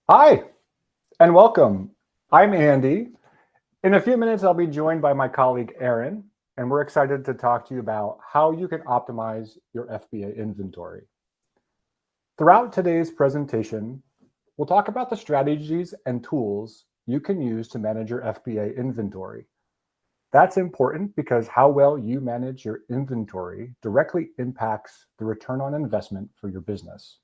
Hi, and welcome. I'm Andy. In a few minutes, I'll be joined by my colleague, Aaron, and we're excited to talk to you about how you can optimize your FBA inventory. Throughout today's presentation, we'll talk about the strategies and tools you can use to manage your FBA inventory. That's important because how well you manage your inventory directly impacts the return on investment for your business.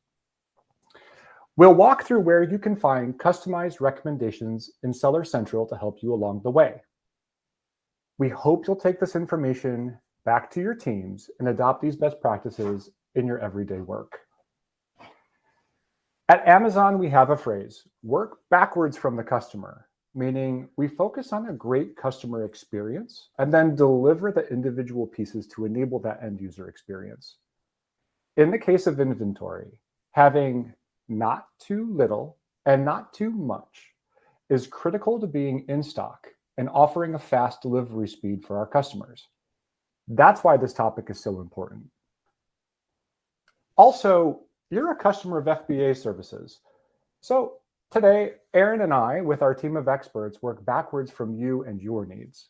We'll walk through where you can find customized recommendations in Seller Central to help you along the way. We hope you'll take this information back to your teams and adopt these best practices in your everyday work. At Amazon, we have a phrase, work backwards from the customer, meaning we focus on a great customer experience and then deliver the individual pieces to enable that end user experience. In the case of inventory, having not too little and not too much is critical to being in stock and offering a fast delivery speed for our customers. That's why this topic is so important. Also, you're a customer of FBA services. So today, Aaron and I, with our team of experts, work backwards from you and your needs.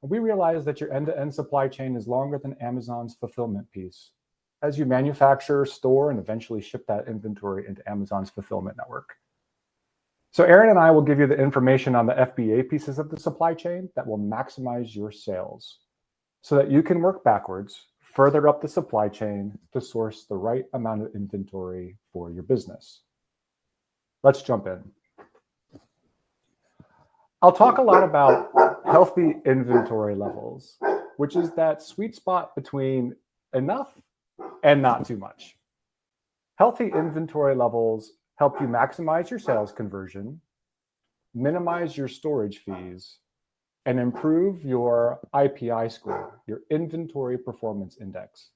We realize that your end-to-end supply chain is longer than Amazon's fulfillment piece, as you manufacture, store, and eventually ship that inventory into Amazon's fulfillment network. So Aaron and I will give you the information on the FBA pieces of the supply chain that will maximize your sales so that you can work backwards, further up the supply chain to source the right amount of inventory for your business. Let's jump in. I'll talk a lot about healthy inventory levels, which is that sweet spot between enough and not too much. Healthy inventory levels help you maximize your sales conversion, minimize your storage fees, and improve your IPI score, your Inventory Performance Index.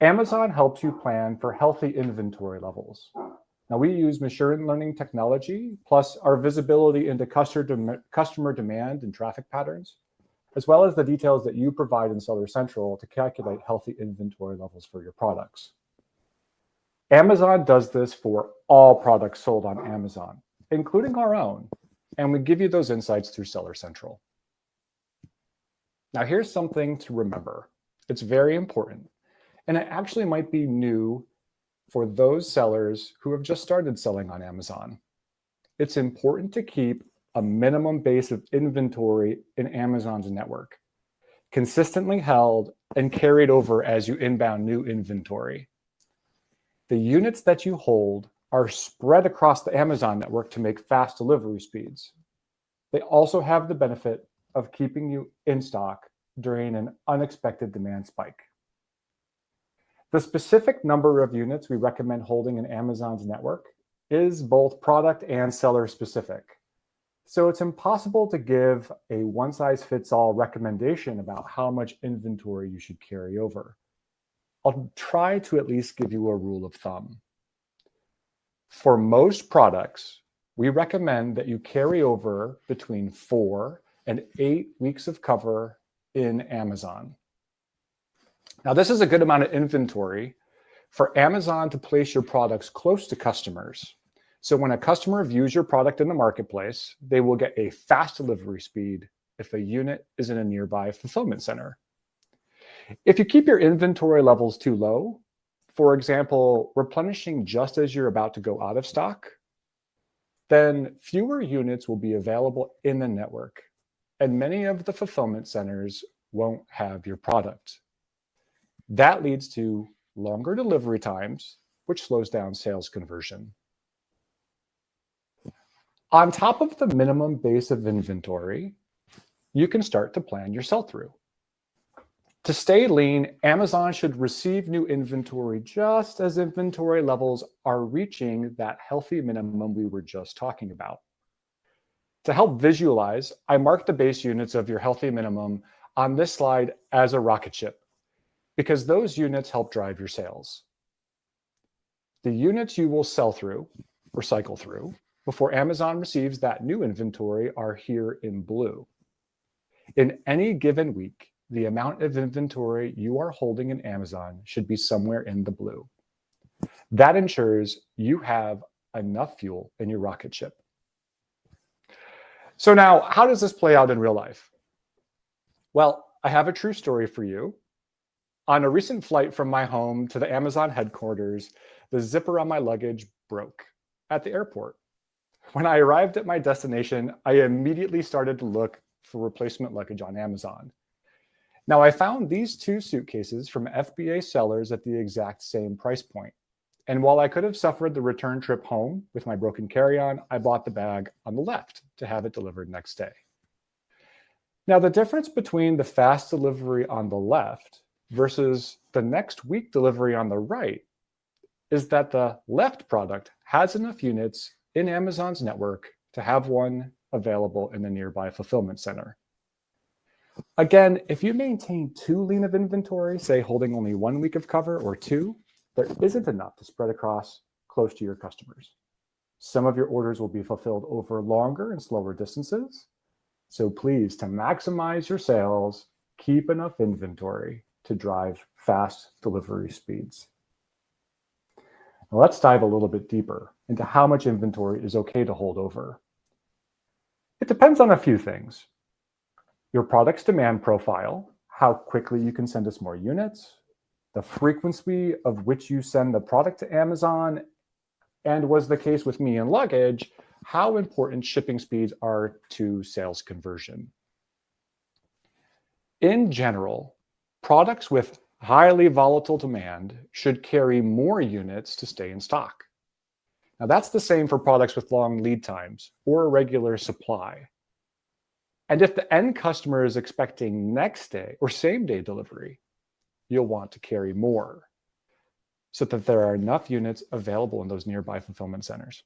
Amazon helps you plan for healthy inventory levels. Now, we use machine learning technology, plus our visibility into customer demand and traffic patterns, as well as the details that you provide in Seller Central to calculate healthy inventory levels for your products. Amazon does this for all products sold on Amazon, including our own, and we give you those insights through Seller Central. Now, here's something to remember. It's very important, and it actually might be new for those sellers who have just started selling on Amazon. It's important to keep a minimum base of inventory in Amazon's network, consistently held and carried over as you inbound new inventory. The units that you hold are spread across the Amazon network to make fast delivery speeds. They also have the benefit of keeping you in stock during an unexpected demand spike. The specific number of units we recommend holding in Amazon's network is both product and seller specific. So it's impossible to give a one-size-fits-all recommendation about how much inventory you should carry over. I'll try to at least give you a rule of thumb. For most products, we recommend that you carry over between 4 and 8 weeks of cover in Amazon. Now, this is a good amount of inventory for Amazon to place your products close to customers. So when a customer views your product in the marketplace, they will get a fast delivery speed if a unit is in a nearby fulfillment center. If you keep your inventory levels too low, for example, replenishing just as you're about to go out of stock, then fewer units will be available in the network, and many of the fulfillment centers won't have your product. That leads to longer delivery times, which slows down sales conversion. On top of the minimum base of inventory, you can start to plan your sell-through. To stay lean, Amazon should receive new inventory just as inventory levels are reaching that healthy minimum we were just talking about. To help visualize, I marked the base units of your healthy minimum on this slide as a rocket ship, because those units help drive your sales. The units you will sell through or cycle through before Amazon receives that new inventory are here in blue. In any given week, the amount of inventory you are holding in Amazon should be somewhere in the blue. That ensures you have enough fuel in your rocket ship. So now, how does this play out in real life? Well, I have a true story for you. On a recent flight from my home to the Amazon headquarters, the zipper on my luggage broke at the airport. When I arrived at my destination, I immediately started to look for replacement luggage on Amazon. Now, I found these two suitcases from FBA sellers at the exact same price point. And while I could have suffered the return trip home with my broken carry-on, I bought the bag on the left to have it delivered next day. Now, the difference between the fast delivery on the left versus the next week delivery on the right is that the left product has enough units in Amazon's network to have one available in the nearby fulfillment center. Again, if you maintain too lean of inventory, say holding only 1 week of cover or 2, there isn't enough to spread across close to your customers. Some of your orders will be fulfilled over longer and slower distances. So please, to maximize your sales, keep enough inventory to drive fast delivery speeds. Now let's dive a little bit deeper into how much inventory is okay to hold over. It depends on a few things. Your product's demand profile, how quickly you can send us more units, the frequency of which you send the product to Amazon, and was the case with me and luggage, how important shipping speeds are to sales conversion. In general, products with highly volatile demand should carry more units to stay in stock. Now, that's the same for products with long lead times or irregular supply. And if the end customer is expecting next day or same day delivery, you'll want to carry more so that there are enough units available in those nearby fulfillment centers.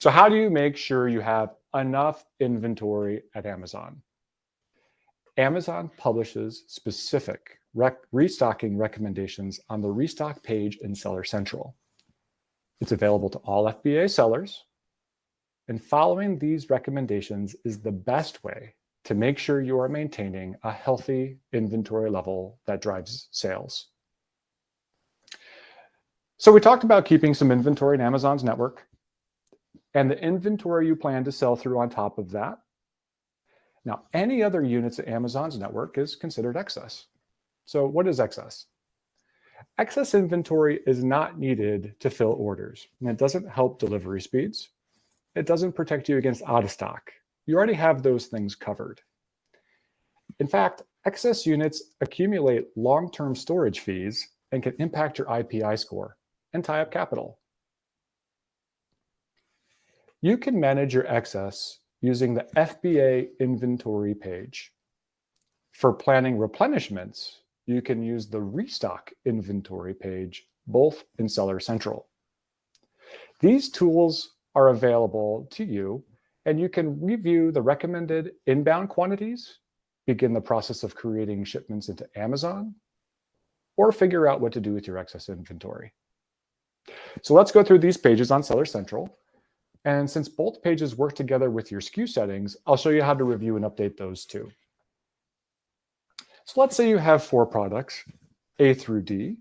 So how do you make sure you have enough inventory at Amazon? Amazon publishes specific restocking recommendations on the restock page in Seller Central. It's available to all FBA sellers. And following these recommendations is the best way to make sure you are maintaining a healthy inventory level that drives sales. So we talked about keeping some inventory in Amazon's network and the inventory you plan to sell through on top of that. Now, any other units at Amazon's network is considered excess. So what is excess? Excess inventory is not needed to fill orders, and it doesn't help delivery speeds. It doesn't protect you against out of stock. You already have those things covered. In fact, excess units accumulate long-term storage fees and can impact your IPI score and tie up capital. You can manage your excess using the FBA inventory page. For planning replenishments, you can use the restock inventory page, both in Seller Central. These tools are available to you, and you can review the recommended inbound quantities, begin the process of creating shipments into Amazon, or figure out what to do with your excess inventory. So let's go through these pages on Seller Central. And since both pages work together with your SKU settings, I'll show you how to review and update those too. So let's say you have 4 products, A through D,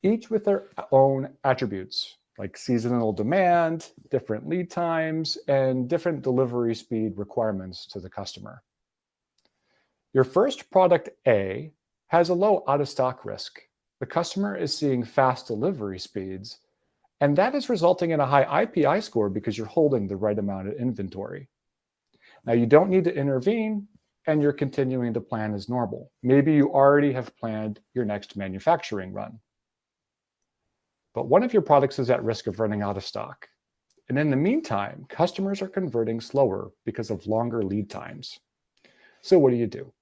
each with their own attributes, like seasonal demand, different lead times, and different delivery speed requirements to the customer. Your first product, A, has a low out-of-stock risk. The customer is seeing fast delivery speeds, and that is resulting in a high IPI score because you're holding the right amount of inventory. Now, you don't need to intervene, and you're continuing to plan as normal. Maybe you already have planned your next manufacturing run. But one of your products is at risk of running out of stock. And in the meantime, customers are converting slower because of longer lead times. So what do?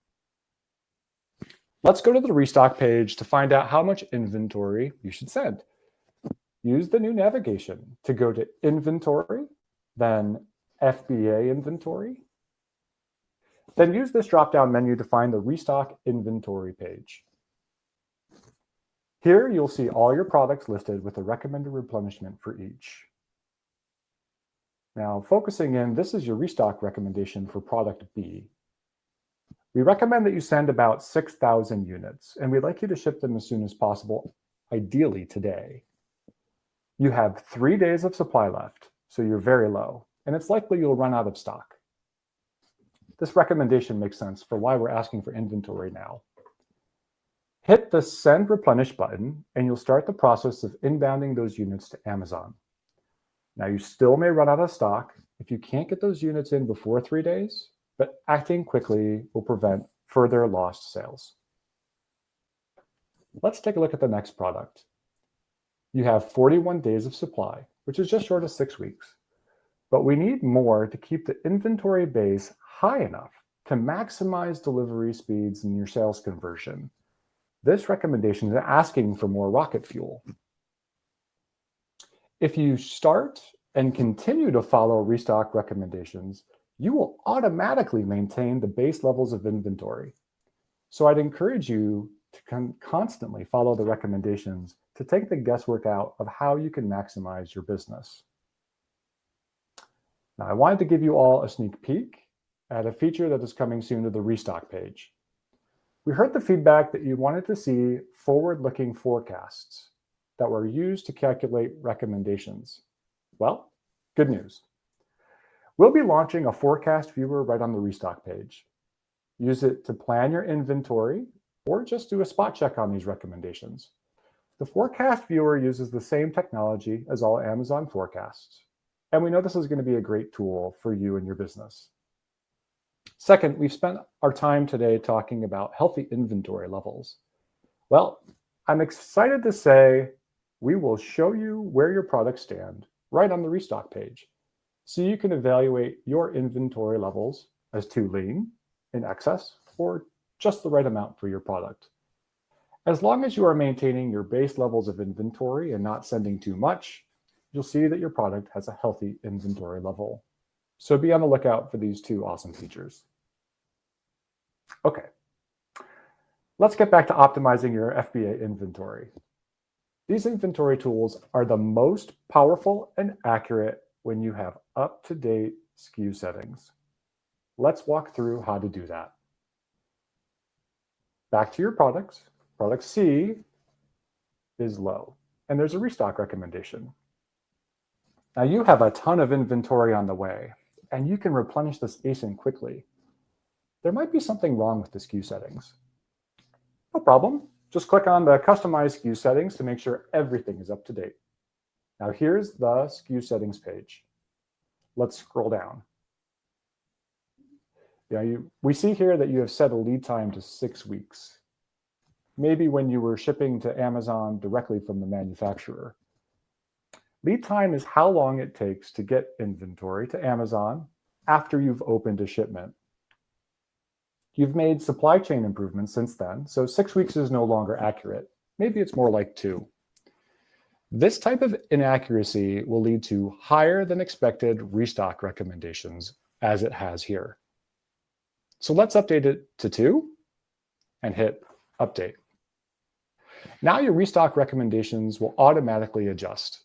Let's go to the restock page to find out how much inventory you should send. Use the new navigation to go to Inventory, then FBA Inventory. Then use this drop-down menu to find the Restock Inventory page. Here, you'll see all your products listed with a recommended replenishment for each. Now, focusing in, this is your restock recommendation for product B. We recommend that you send about 6,000 units, and we'd like you to ship them as soon as possible, ideally today. You have 3 days of supply left, so you're very low, and it's likely you'll run out of stock. This recommendation makes sense for why we're asking for inventory now. Hit the Send Replenish button, and you'll start the process of inbounding those units to Amazon. Now, you still may run out of stock if you can't get those units in before 3 days, but acting quickly will prevent further lost sales. Let's take a look at the next product. You have 41 days of supply, which is just short of 6 weeks. But we need more to keep the inventory base high enough to maximize delivery speeds and your sales conversion. This recommendation is asking for more rocket fuel. If you start and continue to follow restock recommendations, you will automatically maintain the base levels of inventory. So I'd encourage you to constantly follow the recommendations to take the guesswork out of how you can maximize your business. Now, I wanted to give you all a sneak peek at a feature that is coming soon to the restock page. We heard the feedback that you wanted to see forward-looking forecasts that were used to calculate recommendations. Well, good news. We'll be launching a forecast viewer right on the restock page. Use it to plan your inventory or just do a spot check on these recommendations. The forecast viewer uses the same technology as all Amazon forecasts, and we know this is going to be a great tool for you and your business. Second, we've spent our time today talking about healthy inventory levels. Well, I'm excited to say we will show you where your products stand right on the restock page, so you can evaluate your inventory levels as too lean, in excess, or just the right amount for your product. As long as you are maintaining your base levels of inventory and not sending too much, you'll see that your product has a healthy inventory level. So be on the lookout for these two awesome features. Okay, let's get back to optimizing your FBA inventory. These inventory tools are the most powerful and accurate when you have up-to-date SKU settings. Let's walk through how to do that. Back to your products. Product C is low, and there's a restock recommendation. Now you have a ton of inventory on the way, and you can replenish this ASIN quickly. There might be something wrong with the SKU settings. No problem. Just click on the Customize SKU settings to make sure everything is up to date. Now here's the SKU settings page. Let's scroll down. We see here that you have set a lead time to 6 weeks. Maybe when you were shipping to Amazon directly from the manufacturer. Lead time is how long it takes to get inventory to Amazon after you've opened a shipment. You've made supply chain improvements since then, so 6 weeks is no longer accurate. Maybe it's more like 2. This type of inaccuracy will lead to higher than expected restock recommendations, as it has here. So let's update it to 2 and hit Update. Now your restock recommendations will automatically adjust.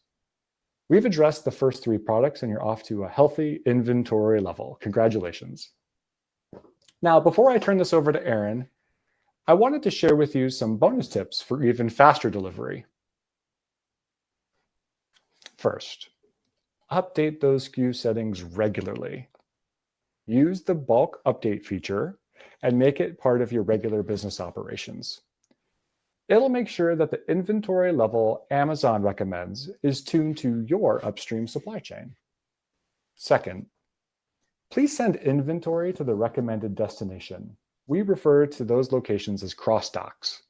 We've addressed the first 3 products and you're off to a healthy inventory level. Congratulations. Now, before I turn this over to Aaron, I wanted to share with you some bonus tips for even faster delivery. First, update those SKU settings regularly. Use the bulk update feature and make it part of your regular business operations. It'll make sure that the inventory level Amazon recommends is tuned to your upstream supply chain. Second, please send inventory to the recommended destination. We refer to those locations as cross-docks.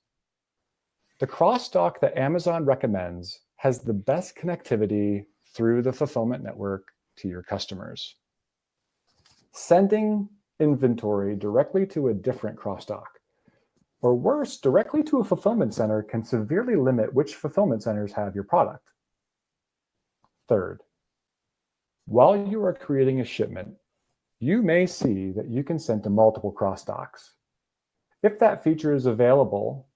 The cross-dock that Amazon recommends has the best connectivity through the fulfillment network to your customers. Sending inventory directly to a different cross-dock, or worse, directly to a fulfillment center, can severely limit which fulfillment centers have your product. Third, while you are creating a shipment, you may see that you can send to multiple cross-docks. If that feature is available,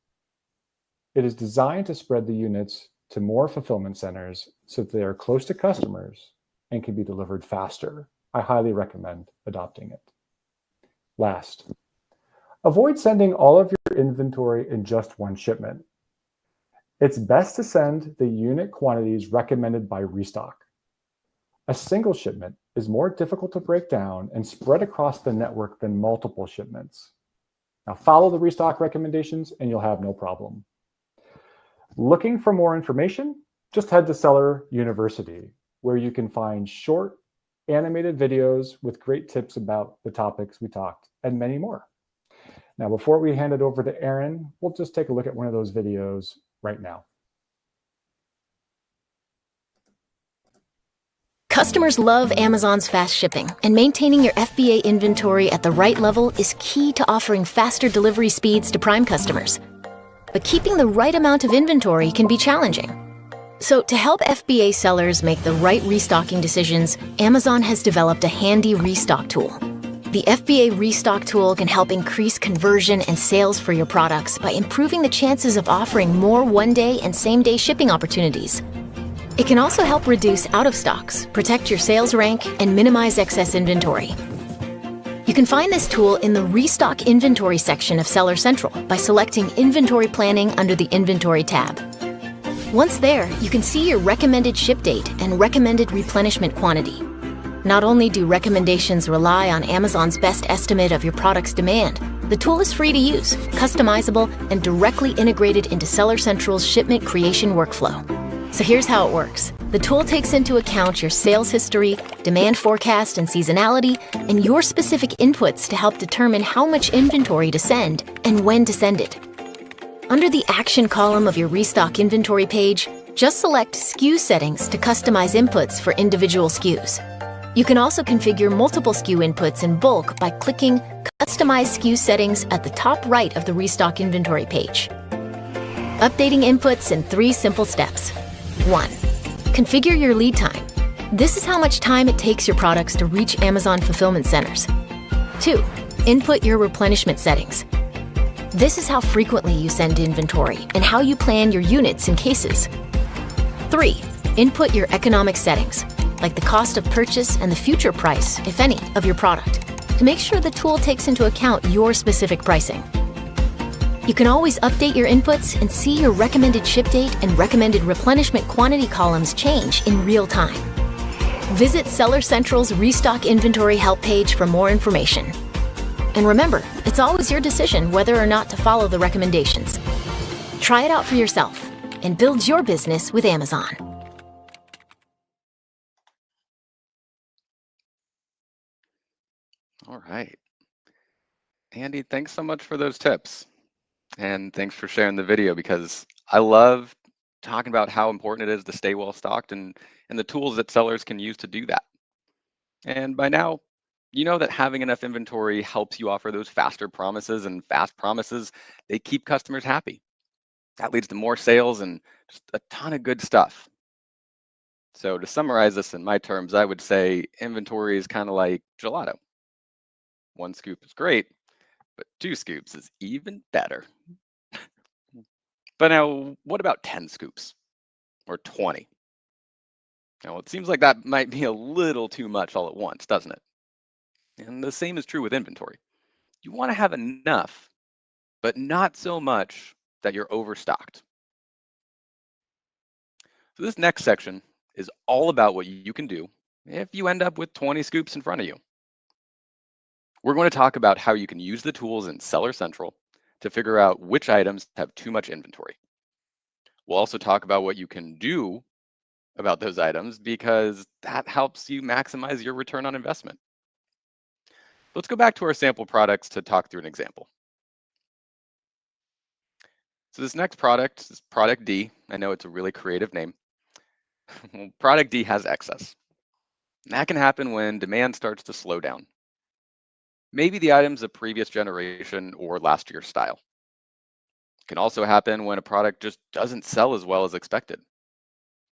it is designed to spread the units to more fulfillment centers so that they are close to customers and can be delivered faster. I highly recommend adopting it. Last, avoid sending all of your inventory in just one shipment. It's best to send the unit quantities recommended by restock. A single shipment is more difficult to break down and spread across the network than multiple shipments. Now follow the restock recommendations and you'll have no problem. Looking for more information? Just head to Seller University, where you can find short animated videos with great tips about the topics we talked and many more. Now, before we hand it over to Aaron, we'll just take a look at one of those videos right now. Customers love Amazon's fast shipping, and maintaining your FBA inventory at the right level is key to offering faster delivery speeds to Prime customers. But keeping the right amount of inventory can be challenging. So to help FBA sellers make the right restocking decisions, Amazon has developed a handy restock tool. The FBA restock tool can help increase conversion and sales for your products by improving the chances of offering more one-day and same-day shipping opportunities. It can also help reduce out-of-stocks, protect your sales rank, and minimize excess inventory. You can find this tool in the Restock Inventory section of Seller Central by selecting Inventory Planning under the Inventory tab. Once there, you can see your recommended ship date and recommended replenishment quantity. Not only do recommendations rely on Amazon's best estimate of your product's demand, the tool is free to use, customizable, and directly integrated into Seller Central's shipment creation workflow. So here's how it works. The tool takes into account your sales history, demand forecast and seasonality, and your specific inputs to help determine how much inventory to send and when to send it. Under the Action column of your Restock Inventory page, just select SKU settings to customize inputs for individual SKUs. You can also configure multiple SKU inputs in bulk by clicking Customize SKU Settings at the top right of the Restock Inventory page. Updating inputs in 3 simple steps. 1. Configure your lead time. This is how much time it takes your products to reach Amazon fulfillment centers. 2. Input your replenishment settings. This is how frequently you send inventory and how you plan your units and cases. 3. Input your economic settings, like the cost of purchase and the future price, if any, of your product, to make sure the tool takes into account your specific pricing. You can always update your inputs and see your recommended ship date and recommended replenishment quantity columns change in real time. Visit Seller Central's Restock Inventory Help page for more information. And remember, it's always your decision whether or not to follow the recommendations. Try it out for yourself and build your business with Amazon. All right. Andy, thanks so much for those tips. And thanks for sharing the video, because I love talking about how important it is to stay well stocked and the tools that sellers can use to do that. And by now, you know that having enough inventory helps you offer those faster promises, and fast promises, they keep customers happy. That leads to more sales and just a ton of good stuff. So to summarize this in my terms, I would say inventory is kind of like gelato. 1 scoop is great, but 2 scoops is even better. But now, what about 10 scoops or 20? Now, it seems like that might be a little too much all at once, doesn't it? And the same is true with inventory. You want to have enough, but not so much that you're overstocked. So this next section is all about what you can do if you end up with 20 scoops in front of you. We're going to talk about how you can use the tools in Seller Central to figure out which items have too much inventory. We'll also talk about what you can do about those items, because that helps you maximize your return on investment. Let's go back to our sample products to talk through an example. So this next product is product D. I know it's a really creative name. Well, product D has excess. And that can happen when demand starts to slow down. Maybe the item's a previous generation or last year's style. It can also happen when a product just doesn't sell as well as expected.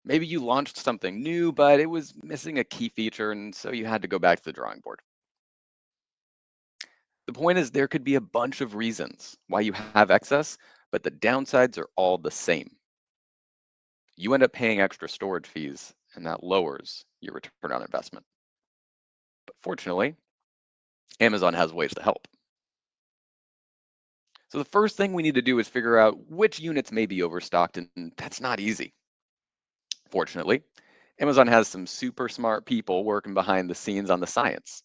Maybe you launched something new, but it was missing a key feature, and so you had to go back to the drawing board. The point is, there could be a bunch of reasons why you have excess, but the downsides are all the same. You end up paying extra storage fees, and that lowers your return on investment. But fortunately, Amazon has ways to help. So the first thing we need to do is figure out which units may be overstocked, and that's not easy. Fortunately, Amazon has some super smart people working behind the scenes on the science.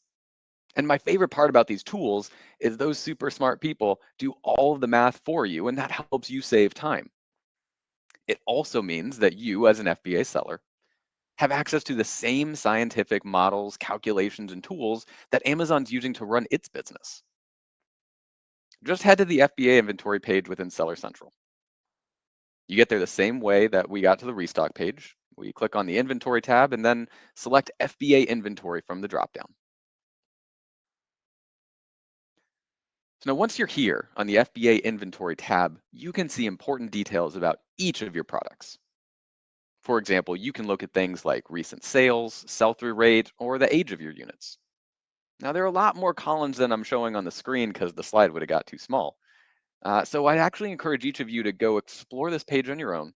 And my favorite part about these tools is those super smart people do all of the math for you, and that helps you save time. It also means that you, as an FBA seller, have access to the same scientific models, calculations, and tools that Amazon's using to run its business. Just head to the FBA inventory page within Seller Central. You get there the same way that we got to the restock page. We click on the inventory tab and then select FBA inventory from the dropdown. So now once you're here on the FBA inventory tab, you can see important details about each of your products. For example, you can look at things like recent sales, sell-through rate, or the age of your units. Now there are a lot more columns than I'm showing on the screen because the slide would have got too small. So I'd actually encourage each of you to go explore this page on your own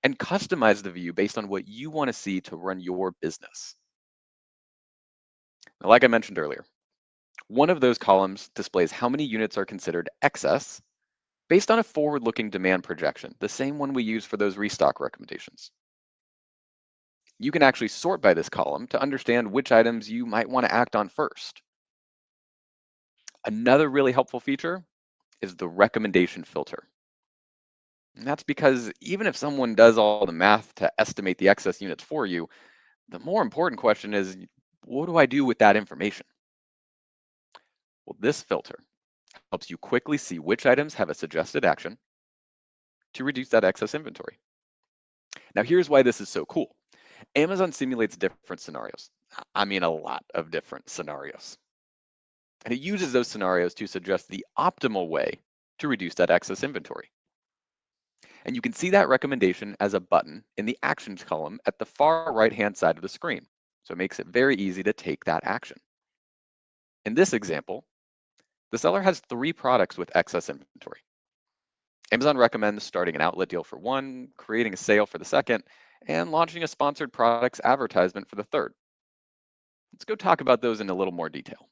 and customize the view based on what you want to see to run your business. Now, like I mentioned earlier, one of those columns displays how many units are considered excess based on a forward-looking demand projection, the same one we use for those restock recommendations. You can actually sort by this column to understand which items you might want to act on first. Another really helpful feature is the recommendation filter. And that's because even if someone does all the math to estimate the excess units for you, the more important question is, what do I do with that information? Well, this filter helps you quickly see which items have a suggested action to reduce that excess inventory. Now, here's why this is so cool. Amazon simulates different scenarios. I mean, a lot of different scenarios. And it uses those scenarios to suggest the optimal way to reduce that excess inventory. And you can see that recommendation as a button in the actions column at the far right-hand side of the screen. So it makes it very easy to take that action. In this example, the seller has 3 products with excess inventory. Amazon recommends starting an outlet deal for one, creating a sale for the second, and launching a sponsored products advertisement for the third. Let's go talk about those in a little more detail.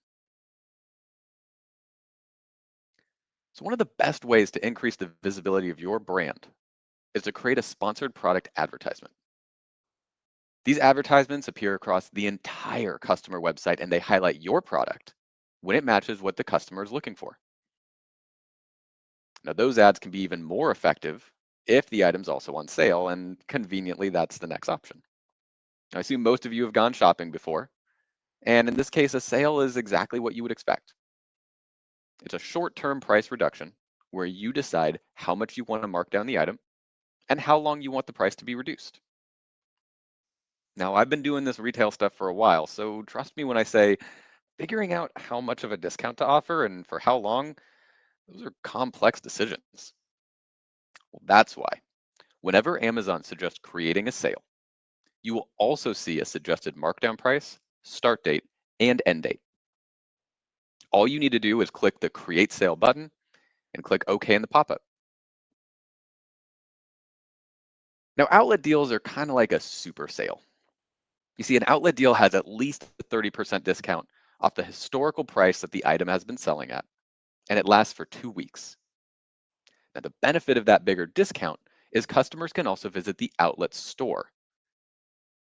So one of the best ways to increase the visibility of your brand is to create a sponsored product advertisement. These advertisements appear across the entire customer website and they highlight your product when it matches what the customer is looking for. Now, those ads can be even more effective if the item's also on sale, and conveniently, that's the next option. I assume most of you have gone shopping before, and in this case, a sale is exactly what you would expect. It's a short-term price reduction where you decide how much you want to mark down the item and how long you want the price to be reduced. Now, I've been doing this retail stuff for a while, so trust me when I say figuring out how much of a discount to offer and for how long, those are complex decisions. Well, that's why whenever Amazon suggests creating a sale, you will also see a suggested markdown price, start date, and end date. All you need to do is click the Create Sale button and click OK in the pop-up. Now, outlet deals are kind of like a super sale. You see, an outlet deal has at least a 30% discount off the historical price that the item has been selling at, and it lasts for 2 weeks. Now, the benefit of that bigger discount is customers can also visit the outlet store.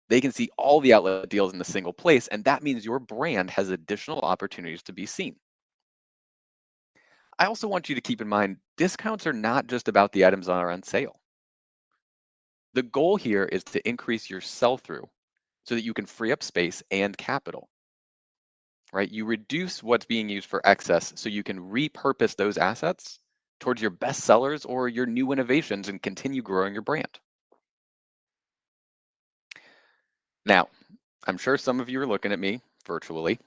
They can see all the outlet deals in the single place, and that means your brand has additional opportunities to be seen. I also want you to keep in mind, discounts are not just about the items that are on sale. The goal here is to increase your sell-through so that you can free up space and capital, right? You reduce what's being used for excess so you can repurpose those assets towards your best sellers or your new innovations and continue growing your brand. Now, I'm sure some of you are looking at me virtually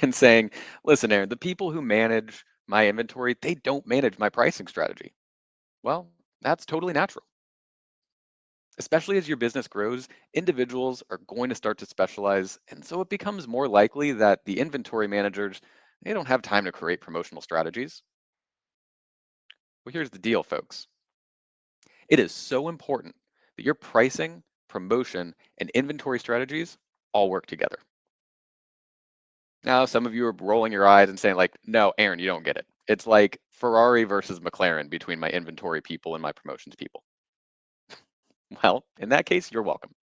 and saying, listen, Aaron, the people who manage my inventory, they don't manage my pricing strategy. Well, that's totally natural. Especially as your business grows, individuals are going to start to specialize, and so it becomes more likely that the inventory managers, they don't have time to create promotional strategies. Well, here's the deal, folks. It is so important that your pricing, promotion, and inventory strategies all work together. Now, some of you are rolling your eyes and saying like, no, Aaron, you don't get it. It's like Ferrari versus McLaren between my inventory people and my promotions people. Well, in that case, you're welcome.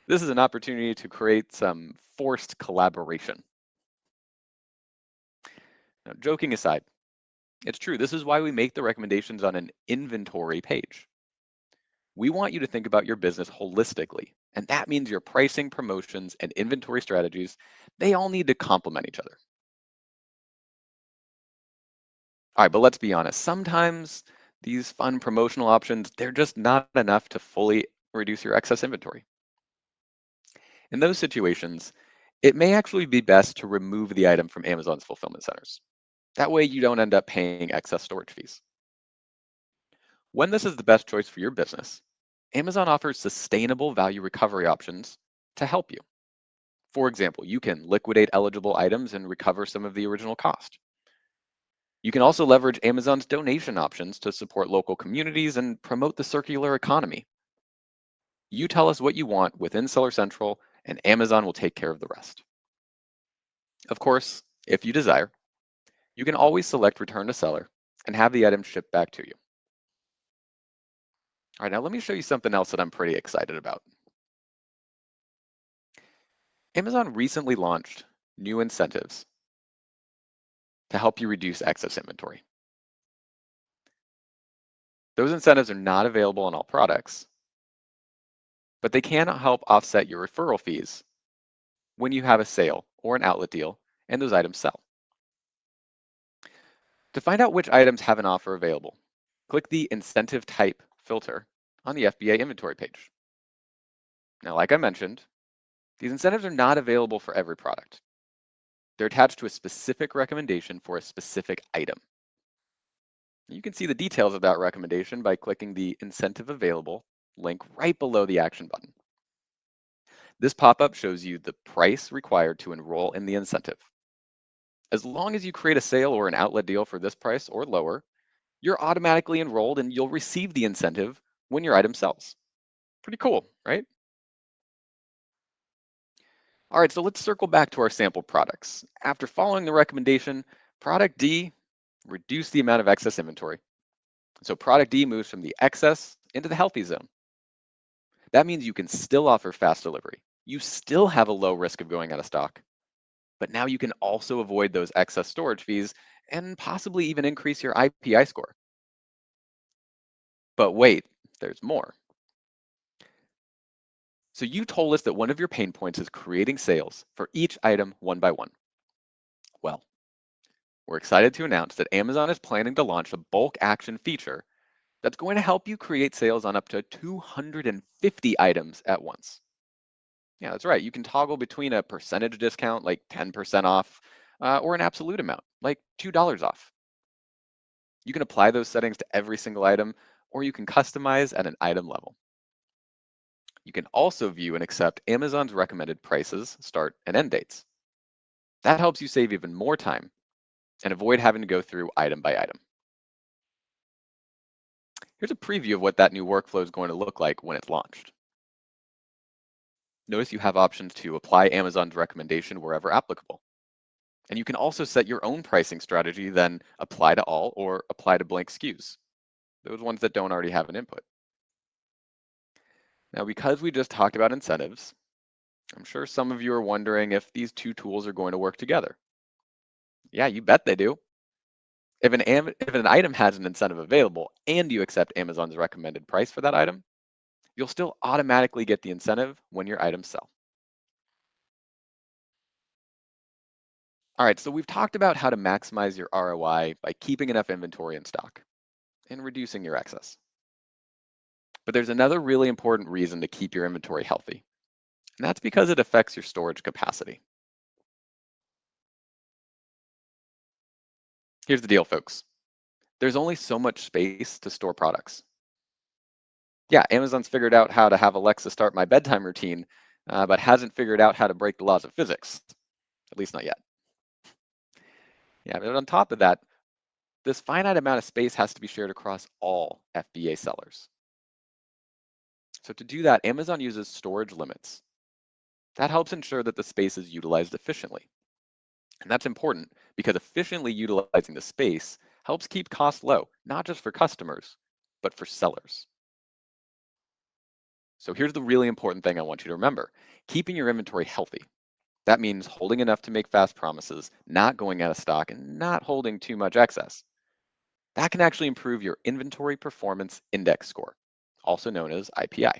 This is an opportunity to create some forced collaboration. Now, joking aside, it's true. This is why we make the recommendations on an inventory page. We want you to think about your business holistically, and that means your pricing, promotions, and inventory strategies, they all need to complement each other. All right, but let's be honest. Sometimes these fun promotional options, they're just not enough to fully reduce your excess inventory. In those situations, it may actually be best to remove the item from Amazon's fulfillment centers. That way you don't end up paying excess storage fees. When this is the best choice for your business, Amazon offers sustainable value recovery options to help you. For example, you can liquidate eligible items and recover some of the original cost. You can also leverage Amazon's donation options to support local communities and promote the circular economy. You tell us what you want within Seller Central, and Amazon will take care of the rest. Of course, if you desire, you can always select Return to Seller and have the item shipped back to you. All right, now let me show you something else that I'm pretty excited about. Amazon recently launched new incentives to help you reduce excess inventory. Those incentives are not available on all products, but they can help offset your referral fees when you have a sale or an outlet deal and those items sell. To find out which items have an offer available, click the Incentive Type filter on the FBA inventory page. Now, like I mentioned, these incentives are not available for every product. They're attached to a specific recommendation for a specific item. You can see the details of that recommendation by clicking the Incentive Available link right below the action button. This pop-up shows you the price required to enroll in the incentive. As long as you create a sale or an outlet deal for this price or lower, you're automatically enrolled and you'll receive the incentive when your item sells. Pretty cool, right? All right, so let's circle back to our sample products. After following the recommendation, product D reduced the amount of excess inventory. So product D moves from the excess into the healthy zone. That means you can still offer fast delivery. You still have a low risk of going out of stock, but now you can also avoid those excess storage fees and possibly even increase your IPI score. But wait, there's more. So you told us that one of your pain points is creating sales for each item one by one. Well, we're excited to announce that Amazon is planning to launch a bulk action feature that's going to help you create sales on up to 250 items at once. Yeah, that's right. You can toggle between a percentage discount, like 10% off, or an absolute amount, like $2 off. You can apply those settings to every single item, or you can customize at an item level. You can also view and accept Amazon's recommended prices, start and end dates. That helps you save even more time and avoid having to go through item by item. Here's a preview of what that new workflow is going to look like when it's launched. Notice you have options to apply Amazon's recommendation wherever applicable. And you can also set your own pricing strategy, then apply to all or apply to blank SKUs, those ones that don't already have an input. Now, because we just talked about incentives, I'm sure some of you are wondering if these two tools are going to work together. Yeah, you bet they do. If an item has an incentive available and you accept Amazon's recommended price for that item, you'll still automatically get the incentive when your items sell. All right, so we've talked about how to maximize your ROI by keeping enough inventory in stock and reducing your excess. But there's another really important reason to keep your inventory healthy, and that's because it affects your storage capacity. Here's the deal, folks. There's only so much space to store products. Yeah, Amazon's figured out how to have Alexa start my bedtime routine, but hasn't figured out how to break the laws of physics, at least not yet. Yeah, but on top of that, this finite amount of space has to be shared across all FBA sellers. So to do that, Amazon uses storage limits. That helps ensure that the space is utilized efficiently. And that's important because efficiently utilizing the space helps keep costs low, not just for customers, but for sellers. So here's the really important thing I want you to remember. Keeping your inventory healthy. That means holding enough to make fast promises, not going out of stock, and not holding too much excess. That can actually improve your Inventory Performance Index score, also known as IPI.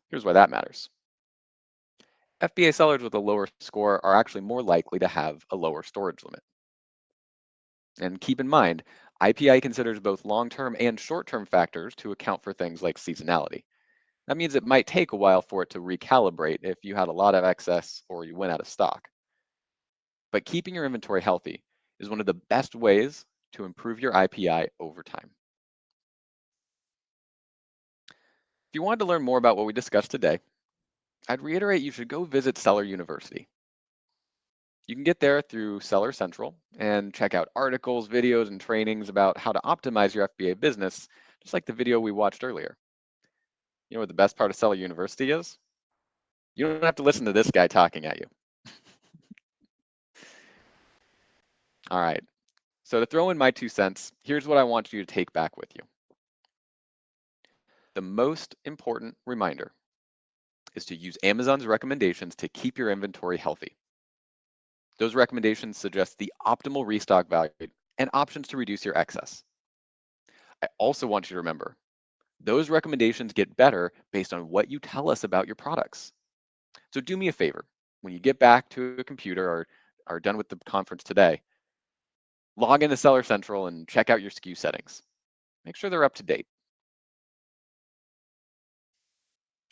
Here's why that matters. FBA sellers with a lower score are actually more likely to have a lower storage limit. And keep in mind, IPI considers both long-term and short-term factors to account for things like seasonality. That means it might take a while for it to recalibrate if you had a lot of excess or you went out of stock. But keeping your inventory healthy is one of the best ways to improve your IPI over time. If you wanted to learn more about what we discussed today, I'd reiterate you should go visit Seller University. You can get there through Seller Central and check out articles, videos, and trainings about how to optimize your FBA business, just like the video we watched earlier. You know what the best part of Seller University is? You don't have to listen to this guy talking at you. All right, so to throw in my 2 cents, here's what I want you to take back with you. The most important reminder is to use Amazon's recommendations to keep your inventory healthy. Those recommendations suggest the optimal restock value and options to reduce your excess. I also want you to remember, those recommendations get better based on what you tell us about your products. So do me a favor, when you get back to a computer or are done with the conference today, log into Seller Central and check out your SKU settings. Make sure they're up to date.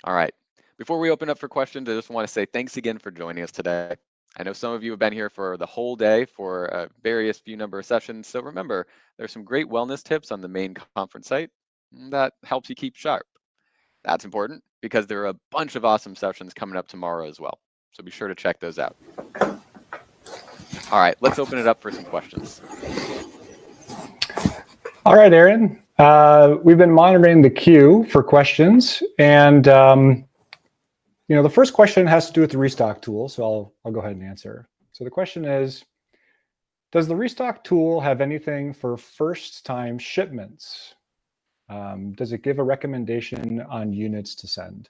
All right, before we open up for questions, I just want to say thanks again for joining us today. I know some of you have been here for the whole day for a various few number of sessions. So remember, there's some great wellness tips on the main conference site that helps you keep sharp. That's important because there are a bunch of awesome sessions coming up tomorrow as well. So be sure to check those out. All right, let's open it up for some questions. All right, Aaron. We've been monitoring the queue for questions, and the first question has to do with the restock tool, so I'll go ahead and answer. So the question is, does the restock tool have anything for first-time shipments? Does it give a recommendation on units to send?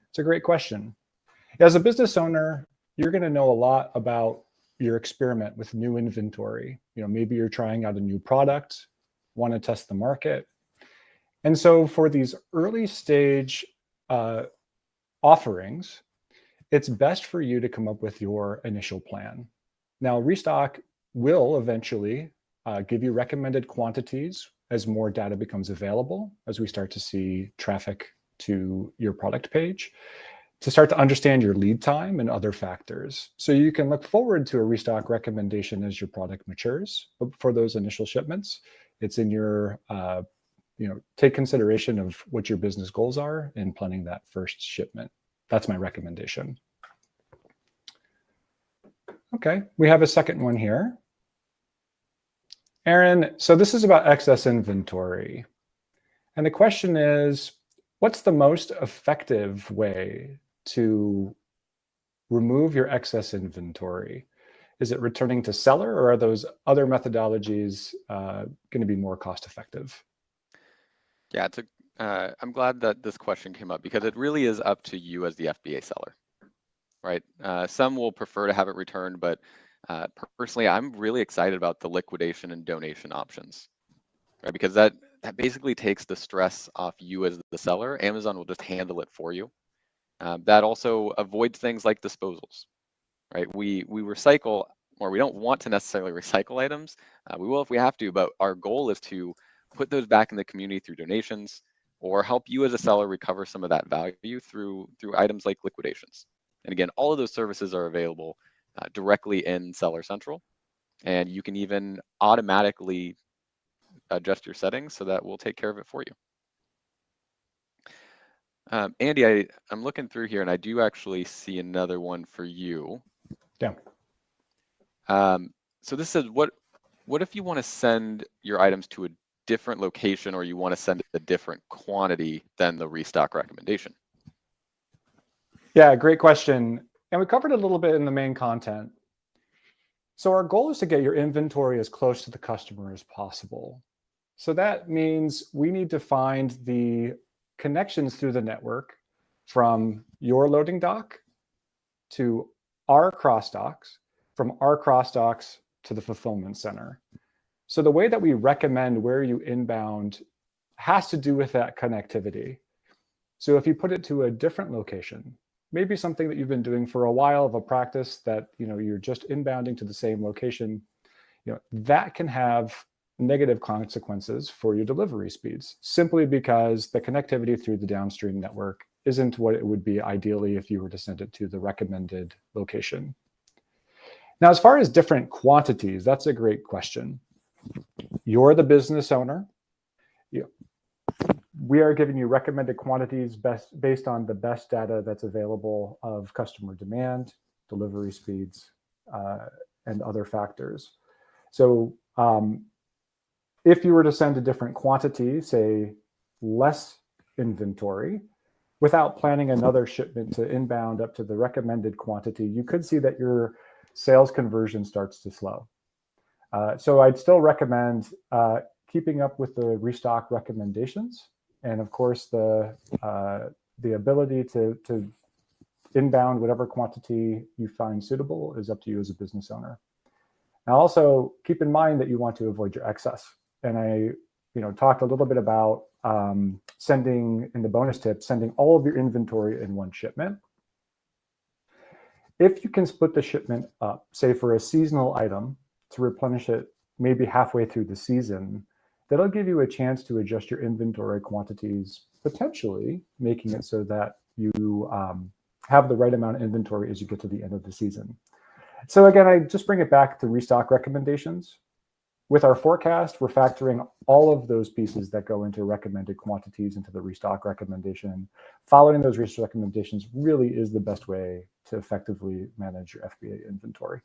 It's a great question. As a business owner, you're going to know a lot about your experiment with new inventory. Maybe you're trying out a new product, want to test the market. And so for these early stage offerings, it's best for you to come up with your initial plan. Now, restock will eventually give you recommended quantities as more data becomes available, as we start to see traffic to your product page, to start to understand your lead time and other factors. So you can look forward to a restock recommendation as your product matures. But for those initial shipments, it's in your, take consideration of what your business goals are in planning that first shipment. That's my recommendation. Okay, we have a second one here. Aaron, so this is about excess inventory. And the question is, what's the most effective way to remove your excess inventory? Is it returning to seller, or are those other methodologies going to be more cost effective? Yeah, I'm glad that this question came up because it really is up to you as the FBA seller, right? Some will prefer to have it returned, but personally, I'm really excited about the liquidation and donation options, right? Because that basically takes the stress off you as the seller. Amazon will just handle it for you. That also avoids things like disposals, right? We recycle, or we don't want to necessarily recycle items. We will if we have to, but our goal is to put those back in the community through donations or help you as a seller recover some of that value through items like liquidations. And again, all of those services are available directly in Seller Central, and you can even automatically adjust your settings so that we'll take care of it for you. Andy, I'm looking through here and I do actually see another one for you. Yeah. So this says, what if you want to send your items to a different location, or you want to send a different quantity than the restock recommendation? Yeah, great question. And we covered it a little bit in the main content. So our goal is to get your inventory as close to the customer as possible. So that means we need to find the connections through the network from your loading dock to our cross docks, from our cross docks to the fulfillment center. So the way that we recommend where you inbound has to do with that connectivity. So if you put it to a different location, maybe something that you've been doing for a while of a practice that you're just inbounding to the same location, that can have negative consequences for your delivery speeds, simply because the connectivity through the downstream network isn't what it would be ideally if you were to send it to the recommended location. Now, as far as different quantities, that's a great question. You're the business owner. We are giving you recommended quantities based on the best data that's available of customer demand, delivery speeds, and other factors. So if you were to send a different quantity, say less inventory, without planning another shipment to inbound up to the recommended quantity, you could see that your sales conversion starts to slow. So I'd still recommend keeping up with the restock recommendations. And of course, the ability to inbound whatever quantity you find suitable is up to you as a business owner. Now, also keep in mind that you want to avoid your excess. And I talked a little bit about sending, in the bonus tip, sending all of your inventory in one shipment. If you can split the shipment up, say for a seasonal item, to replenish it maybe halfway through the season, that'll give you a chance to adjust your inventory quantities, potentially making it so that you have the right amount of inventory as you get to the end of the season. So again, I just bring it back to restock recommendations. With our forecast, we're factoring all of those pieces that go into recommended quantities into the restock recommendation. Following those restock recommendations really is the best way to effectively manage your FBA inventory.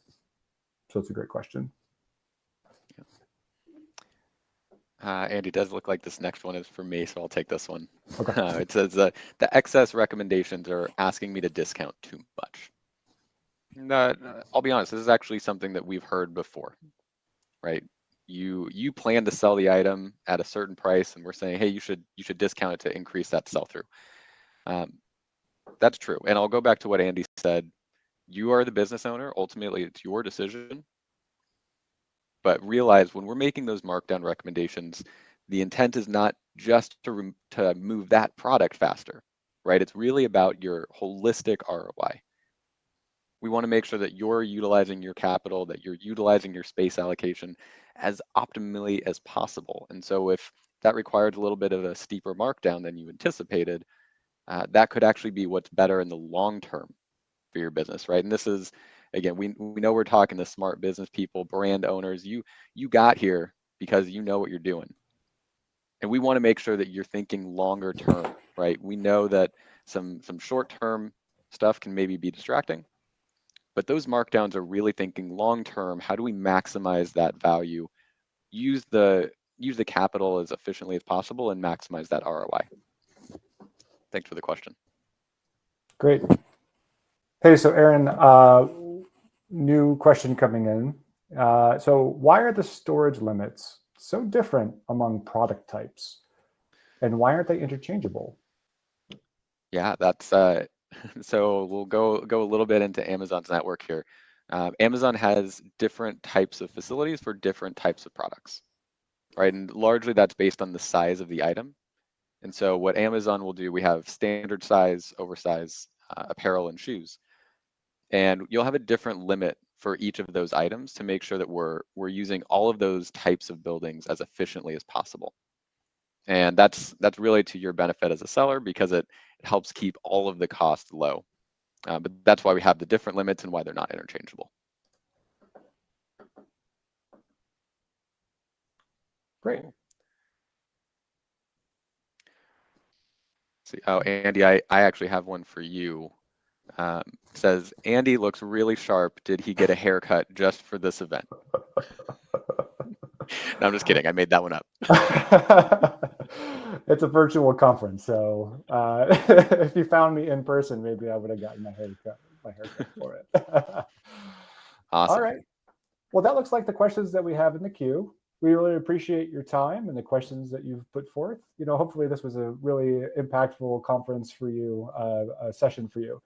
So it's a great question. Andy, does look like this next one is for me, so I'll take this one. Okay. It says the excess recommendations are asking me to discount too much. I'll be honest, this is actually something that we've heard before, right? You plan to sell the item at a certain price, and we're saying, hey, you should discount it to increase that sell-through. That's true, and I'll go back to what Andy said. You are the business owner. Ultimately, it's your decision. But realize when we're making those markdown recommendations, the intent is not just to move that product faster, right? It's really about your holistic ROI. We want to make sure that you're utilizing your capital, that you're utilizing your space allocation as optimally as possible. And so if that requires a little bit of a steeper markdown than you anticipated, that could actually be what's better in the long term for your business, right? And this is, again, we know we're talking to smart business people, brand owners. You got here because you know what you're doing. And we want to make sure that you're thinking longer term, right? We know that some short-term stuff can maybe be distracting, but those markdowns are really thinking long term. How do we maximize that value? Use the capital as efficiently as possible and maximize that ROI. Thanks for the question. Great. Hey, so Aaron, new question coming in. So why are the storage limits so different among product types? And why aren't they interchangeable? Yeah, that's so we'll go a little bit into Amazon's network here. Amazon has different types of facilities for different types of products, right? And largely that's based on the size of the item. And so what Amazon will do, we have standard size, oversize, apparel, and shoes. And you'll have a different limit for each of those items to make sure that we're using all of those types of buildings as efficiently as possible. And that's really to your benefit as a seller because it helps keep all of the costs low. But that's why we have the different limits and why they're not interchangeable. Great. See, oh, Andy, I actually have one for you. Says, Andy looks really sharp. Did he get a haircut just for this event? No, I'm just kidding. I made that one up. It's a virtual conference, so if you found me in person, maybe I would have gotten my haircut for it. Awesome. All right. Well, that looks like the questions that we have in the queue. We really appreciate your time and the questions that you've put forth. Hopefully this was a really impactful conference for you, a session for you.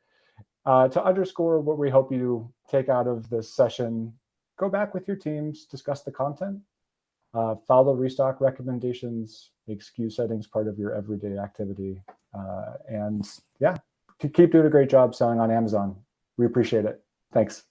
To underscore what we hope you take out of this session, go back with your teams, discuss the content, follow restock recommendations, make SKU settings part of your everyday activity. And yeah, keep doing a great job selling on Amazon. We appreciate it. Thanks.